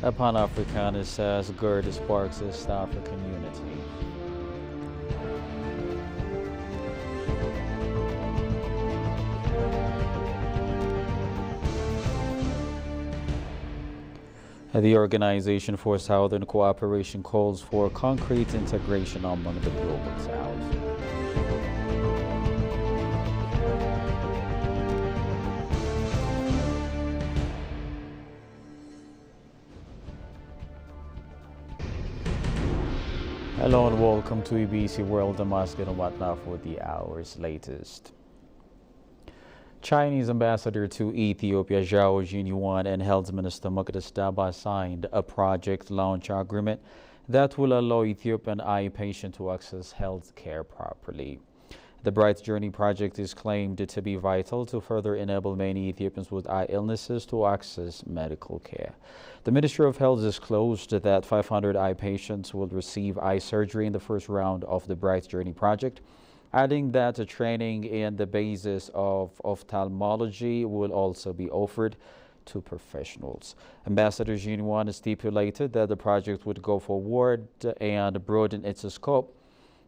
A Pan-Africanist says GERD sparks East African unity. The Organization for Southern Cooperation calls for concrete integration among the Global South. Hello and welcome to EBC World Damascus and whatnot for the hour's latest. Chinese ambassador to Ethiopia Zhao Jinyuan and Health Minister Muqaddas Daba signed a project launch agreement that will allow Ethiopian eye patients to access health care properly. The Bright Journey project is claimed to be vital to further enable many Ethiopians with eye illnesses to access medical care. The Ministry of Health disclosed that 500 eye patients will receive eye surgery in the first round of the Bright Journey project, adding that a training in the basis of ophthalmology will also be offered to professionals. Ambassador Jinyuan stipulated that the project would go forward and broaden its scope,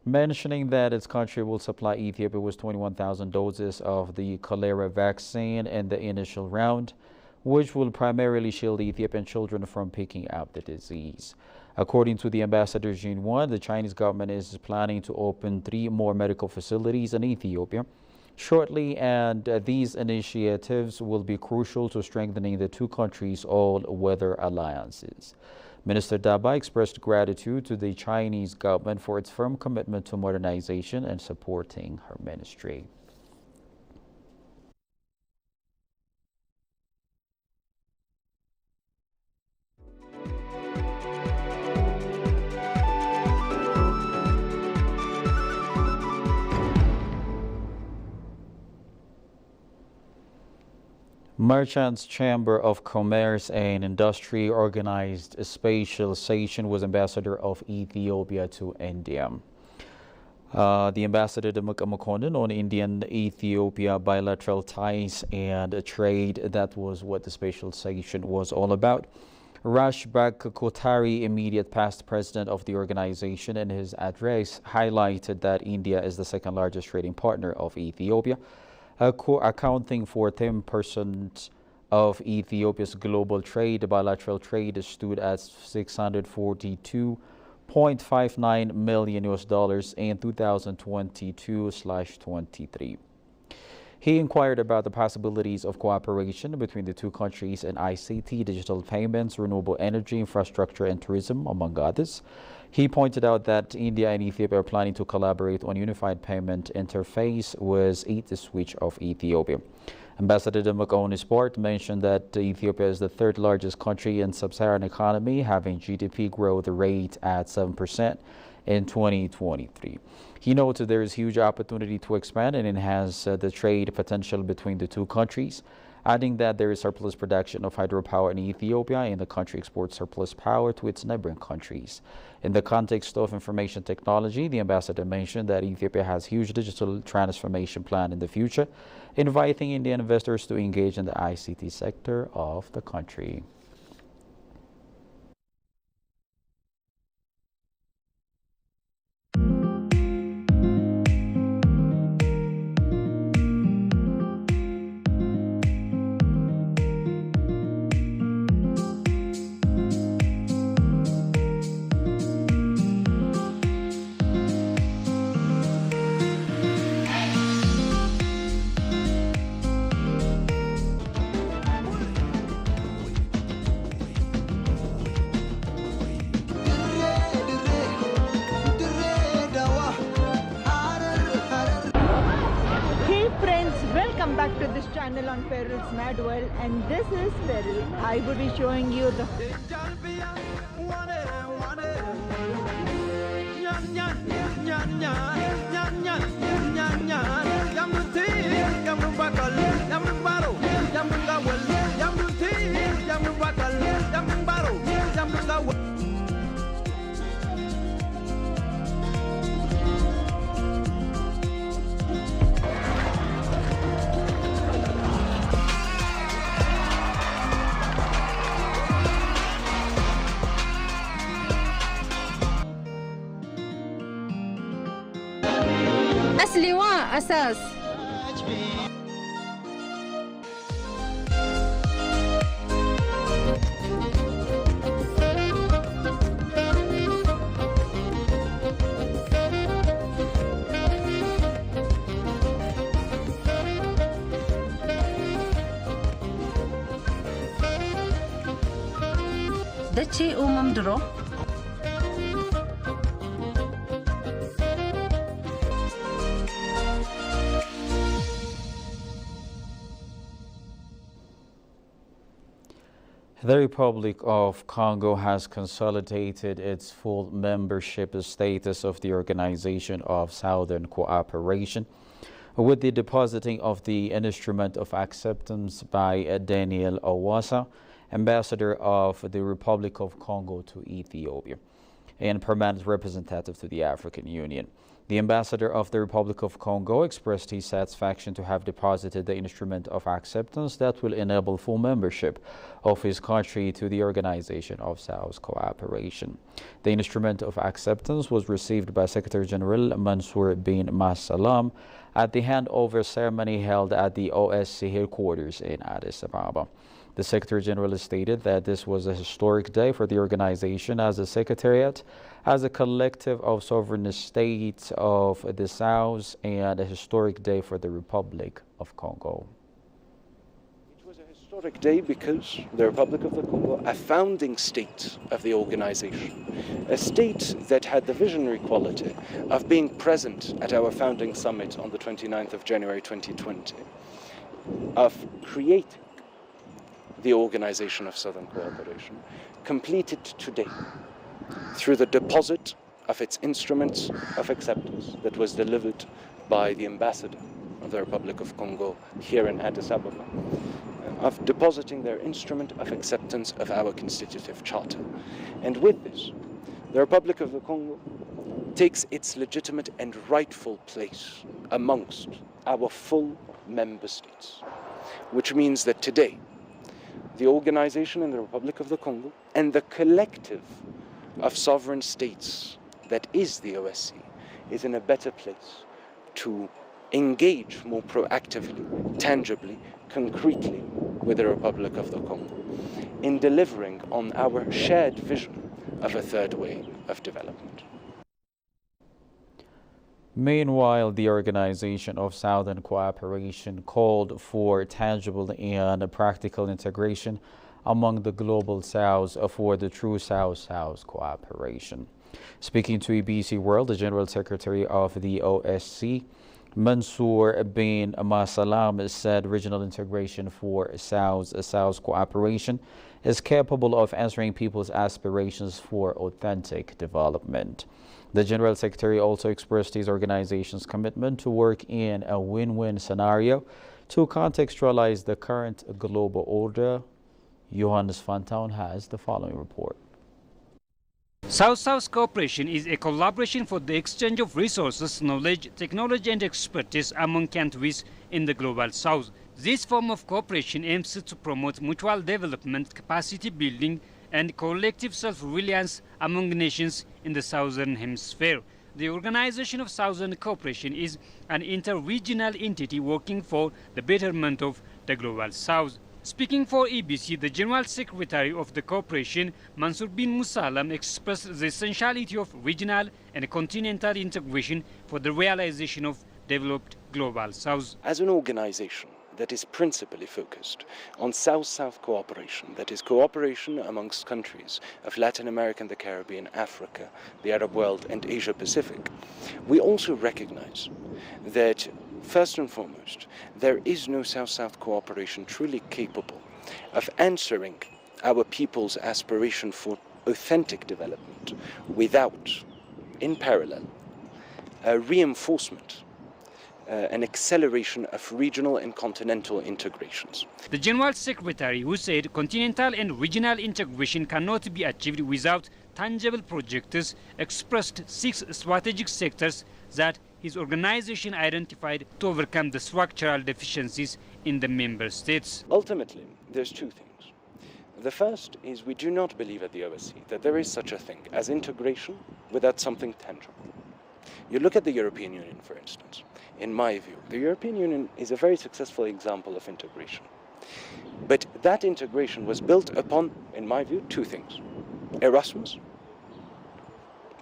mentioning that its country will supply Ethiopia with 21,000 doses of the cholera vaccine in the initial round, which will primarily shield Ethiopian children from picking up the disease. According to the ambassador Jinyuan, the Chinese government is planning to open 3 more medical facilities in Ethiopia shortly, and these initiatives will be crucial to strengthening the two countries' all-weather alliances. Minister Daba expressed gratitude to the Chinese government for its firm commitment to modernization and supporting her ministry. Merchants Chamber of Commerce and Industry organized a special session with Ambassador of Ethiopia to India. The Ambassador Damuka Makonnen on Indian-Ethiopia bilateral ties and trade, that was what the special session was all about. Rashbak Kotari, immediate past president of the organization, in his address highlighted that India is the second largest trading partner of Ethiopia, accounting for 10% of Ethiopia's global trade. Bilateral trade stood at $642.59 million in 2022/23. He inquired about the possibilities of cooperation between the two countries in ICT, digital payments, renewable energy, infrastructure, and tourism, among others. He pointed out that India and Ethiopia are planning to collaborate on unified payment interface with Eat-Switch of Ethiopia. Ambassador Damuka on his part mentioned that Ethiopia is the third largest country in sub-Saharan economy, having GDP growth rate at 7% in 2023. He noted there is huge opportunity to expand and enhance the trade potential between the two countries, adding that there is surplus production of hydropower in Ethiopia and the country exports surplus power to its neighboring countries. In the context of information technology, the ambassador mentioned that Ethiopia has huge digital transformation plan in the future, inviting Indian investors to engage in the ICT sector of the country. Welcome back to this channel on Peril's Mad World, and this is Peril. I will be showing you the Asas. Dachee uumamdiroo. The Republic of Congo has consolidated its full membership status of the Organization of Southern Cooperation with the depositing of the Instrument of Acceptance by Daniel Owasa, Ambassador of the Republic of Congo to Ethiopia and permanent representative to the African Union. The ambassador of the Republic of Congo expressed his satisfaction to have deposited the Instrument of Acceptance that will enable full membership of his country to the Organization of South Cooperation. The Instrument of Acceptance was received by Secretary General Mansour bin Masalam at the handover ceremony held at the OSC headquarters in Addis Ababa. The Secretary General stated that this was a historic day for the organization as a secretariat, as a collective of sovereign states of the South, and a historic day for the Republic of Congo. It was a historic day because the Republic of the Congo, a founding state of the organization, a state that had the visionary quality of being present at our founding summit on the 29th of January 2020, of creating the Organization of Southern Cooperation, completed today through the deposit of its instruments of acceptance that was delivered by the ambassador of the Republic of Congo here in Addis Ababa, of depositing their instrument of acceptance of our constitutive charter. And with this, the Republic of the Congo takes its legitimate and rightful place amongst our full member states, which means that today, the organization in the Republic of the Congo and the collective of sovereign states that is the OSCE is in a better place to engage more proactively, tangibly, concretely with the Republic of the Congo in delivering on our shared vision of a third way of development. Meanwhile, the Organization of Southern Cooperation called for tangible and practical integration among the global South for the true South-South cooperation. Speaking to EBC World, the General Secretary of the OSCE, Mansour bin Masalam, said regional integration for South-South cooperation is capable of answering people's aspirations for authentic development. The General Secretary also expressed his organization's commitment to work in a win-win scenario to contextualize the current global order. Johannes Fantown has the following report. South-South cooperation is a collaboration for the exchange of resources, knowledge, technology and expertise among countries in the global South. This form of cooperation aims to promote mutual development, capacity building and collective self-reliance among nations in the Southern Hemisphere. The Organization of Southern Cooperation is an inter-regional entity working for the betterment of the global South. Speaking for EBC, the General Secretary of the Cooperation, Mansour bin Masalam, expressed the essentiality of regional and continental integration for the realization of developed global South. As an organization that is principally focused on South-South cooperation, that is cooperation amongst countries of Latin America and the Caribbean, Africa, the Arab world and Asia Pacific, we also recognize that first and foremost, there is no South-South cooperation truly capable of answering our people's aspiration for authentic development without, in parallel, a reinforcement an acceleration of regional and continental integrations. The General Secretary, who said continental and regional integration cannot be achieved without tangible projects, expressed 6 strategic sectors that his organization identified to overcome the structural deficiencies in the member states. Ultimately, there's 2 things. The first is we do not believe at the OSCE that there is such a thing as integration without something tangible. You look at the European Union, for instance. in my view, the European Union is a very successful example of integration. But that integration was built upon, in my view, two things: Erasmus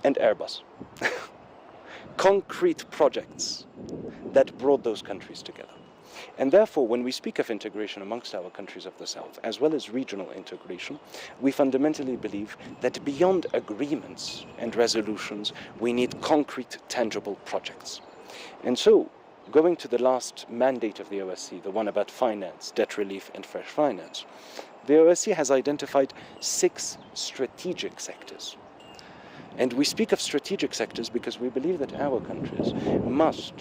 and Airbus. Concrete projects that brought those countries together. And therefore, when we speak of integration amongst our countries of the South, as well as regional integration, we fundamentally believe that beyond agreements and resolutions, we need concrete, tangible projects. And so, going to the last mandate of the OSCE, the one about finance, debt relief, and fresh finance, the OSCE has identified 6 strategic sectors. And we speak of strategic sectors because we believe that our countries must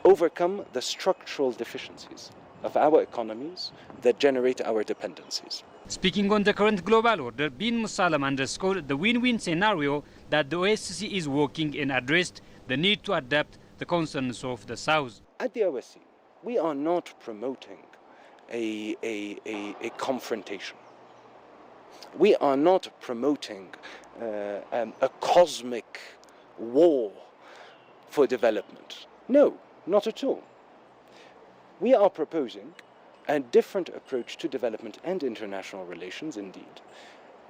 overcome the structural deficiencies of our economies that generate our dependencies. Speaking on the current global order, bin Musallam underscored the win-win scenario that the OSCE is working and addressed the need to adapt the concerns of the South. At the OSCE, we are not promoting a confrontation. We are not promoting a cosmic war for development. No, not at all. We are proposing a different approach to development and international relations, indeed,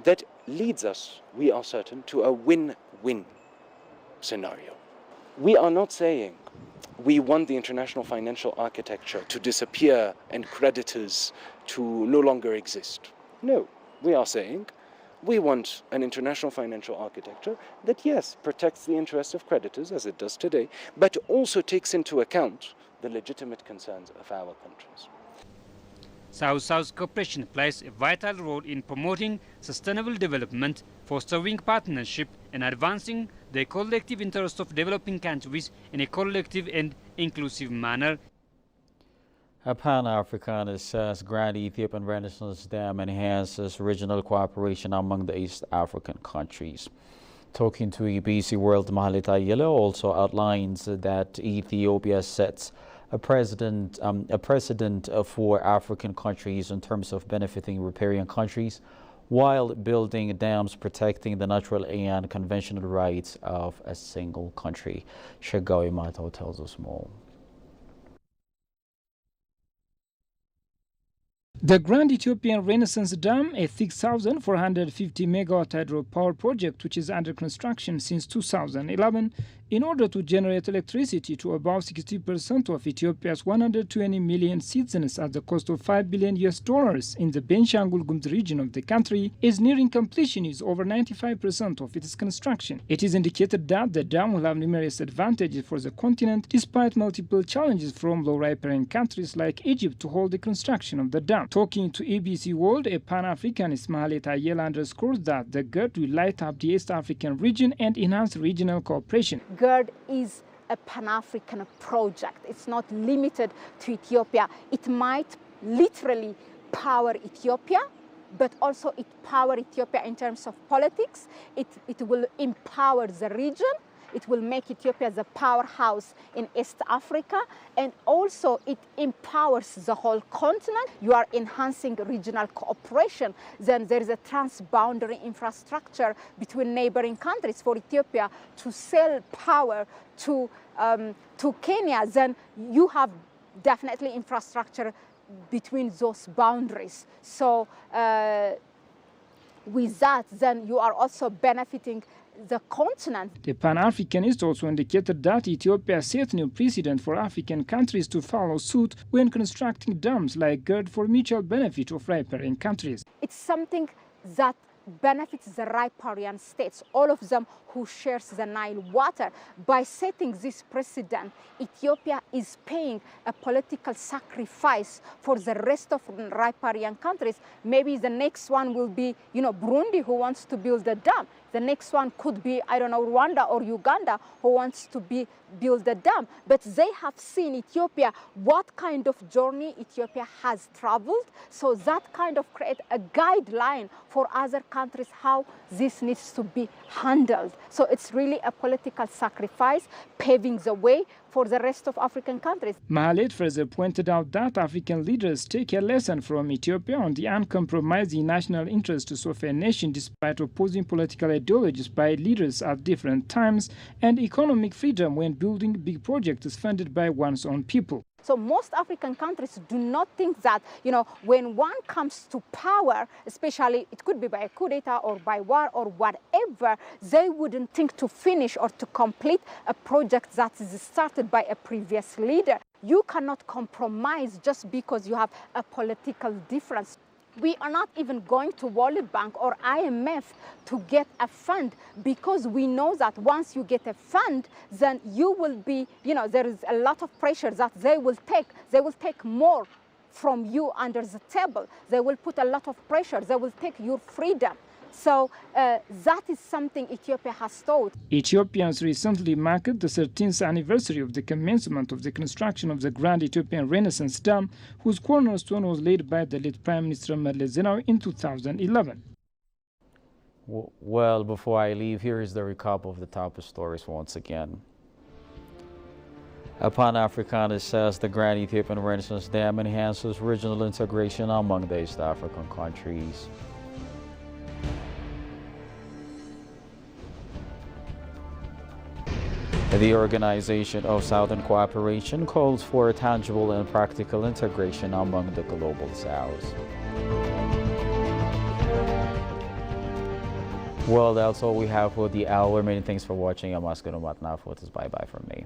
that leads us, we are certain, to a win-win scenario. We are not saying we want the international financial architecture to disappear and creditors to no longer exist. No, we are saying we want an international financial architecture that, yes, protects the interests of creditors, as it does today, but also takes into account the legitimate concerns of our countries. South-South cooperation plays a vital role in promoting sustainable development, fostering partnership, and advancing the collective interests of developing countries in a collective and inclusive manner. A Pan-Africanist says Grand Ethiopian Renaissance Dam enhances regional cooperation among the East African countries. Talking to EBC World, Mahalit Ayala also outlines that Ethiopia sets a precedent for African countries in terms of benefiting riparian countries while building dams protecting the natural and conventional rights of a single country. Shagawi Mato tells us more. The Grand Ethiopian Renaissance Dam, a 6,450 megawatt hydropower project which is under construction since 2011, in order to generate electricity to about 60% of Ethiopia's 120 million citizens at the cost of $5 billion in the Benshangul Gumuz region of the country, is nearing completion is over 95% of its construction. It is indicated that the dam will have numerous advantages for the continent despite multiple challenges from low riparian countries like Egypt to hold the construction of the dam. Talking to EBC World, a Pan-Africanist Mahalit Ayala underscores that the GERD will light up the East African region and enhance regional cooperation. GERD is a Pan-African project. It's not limited to Ethiopia. It might literally power Ethiopia, but also it power Ethiopia in terms of politics. It will empower the region. It will make Ethiopia the powerhouse in East Africa, and also it empowers the whole continent. You are enhancing regional cooperation. Then there is a transboundary infrastructure between neighboring countries for Ethiopia to sell power to Kenya. Then you have definitely infrastructure between those boundaries. So with that, then you are also benefiting the continent. The Pan-Africanist also indicated that Ethiopia set new precedent for African countries to follow suit when constructing dams like GERD for mutual benefit of riparian countries. It's something that benefits the riparian states, all of them who shares the Nile water. By setting this precedent, Ethiopia is paying a political sacrifice for the rest of riparian countries. Maybe the next one will be, Burundi, who wants to build a dam. The next one could be, Rwanda or Uganda, who wants to build a dam. But they have seen Ethiopia, what kind of journey Ethiopia has traveled. So that kind of create a guideline for other countries how this needs to be handled. So it's really a political sacrifice, paving the way for the rest of African countries. Mahalet further pointed out that African leaders take a lesson from Ethiopia on the uncompromising national interests of a nation despite opposing political ideologies by leaders at different times, and economic freedom when building big projects funded by one's own people. So most African countries do not think that, when one comes to power, especially it could be by a coup d'etat or by war or whatever, they wouldn't think to finish or to complete a project that is started by a previous leader. You cannot compromise just because you have a political difference. We are not even going to World Bank or IMF to get a fund, because we know that once you get a fund, then you will be, there is a lot of pressure that they will take more from you under the table. They will put a lot of pressure. They will take your freedom. So that is something Ethiopia has taught. Ethiopians recently marked the 13th anniversary of the commencement of the construction of the Grand Ethiopian Renaissance Dam, whose cornerstone was laid by the late Prime Minister Meles Zenawi in 2011. Well, before I leave, here is the recap of the top stories once again. A Pan-Africanist says the Grand Ethiopian Renaissance Dam enhances regional integration among the East African countries. The Organization of Southern Cooperation calls for tangible and practical integration among the Global South. Well, that's all we have for the hour. Many thanks for watching. I'm Oscar Matnaf. Bye-bye from me.